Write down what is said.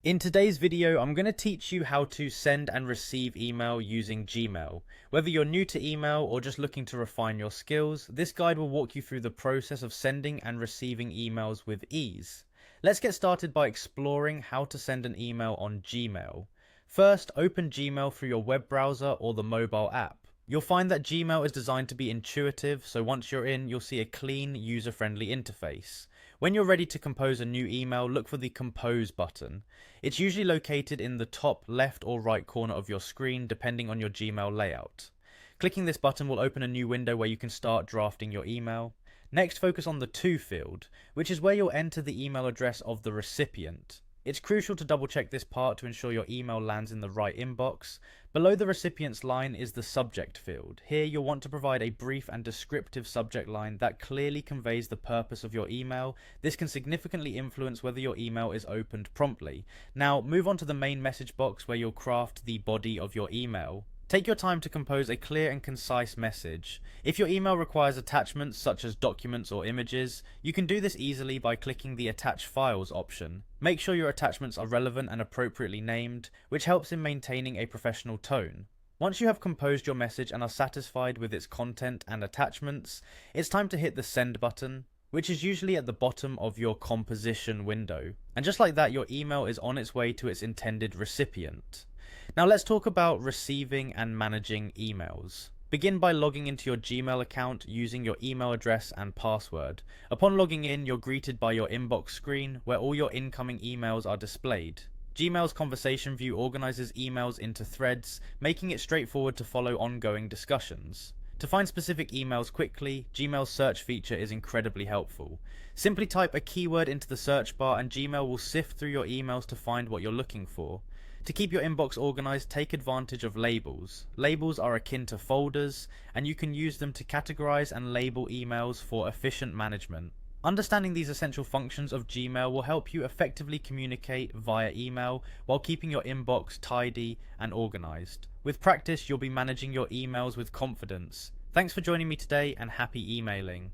In today's video, I'm going to teach you how to send and receive email using Gmail. Whether you're new to email or just looking to refine your skills, this guide will walk you through the process of sending and receiving emails with ease. Let's get started by exploring how to send an email on Gmail. First, open Gmail through your web browser or the mobile app. You'll find that Gmail is designed to be intuitive, so once you're in, you'll see a clean, user-friendly interface. When you're ready to compose a new email, look for the Compose button. It's usually located in the top left or right corner of your screen, depending on your Gmail layout. Clicking this button will open a new window where you can start drafting your email. Next, focus on the To field, which is where you'll enter the email address of the recipient. It's crucial to double check this part to ensure your email lands in the right inbox. Below the recipient's line is the subject field. Here you'll want to provide a brief and descriptive subject line that clearly conveys the purpose of your email. This can significantly influence whether your email is opened promptly. Now move on to the main message box where you'll craft the body of your email. Take your time to compose a clear and concise message. If your email requires attachments such as documents or images, you can do this easily by clicking the Attach Files option. Make sure your attachments are relevant and appropriately named, which helps in maintaining a professional tone. Once you have composed your message and are satisfied with its content and attachments, it's time to hit the Send button, which is usually at the bottom of your composition window. And just like that, your email is on its way to its intended recipient. Now let's talk about receiving and managing emails. Begin by logging into your Gmail account using your email address and password. Upon logging in, you're greeted by your inbox screen where all your incoming emails are displayed. Gmail's conversation view organizes emails into threads, making it straightforward to follow ongoing discussions. To find specific emails quickly, Gmail's search feature is incredibly helpful. Simply type a keyword into the search bar and Gmail will sift through your emails to find what you're looking for. To keep your inbox organized, take advantage of labels. Labels are akin to folders, and you can use them to categorize and label emails for efficient management. Understanding these essential functions of Gmail will help you effectively communicate via email while keeping your inbox tidy and organized. With practice, you'll be managing your emails with confidence. Thanks for joining me today and happy emailing.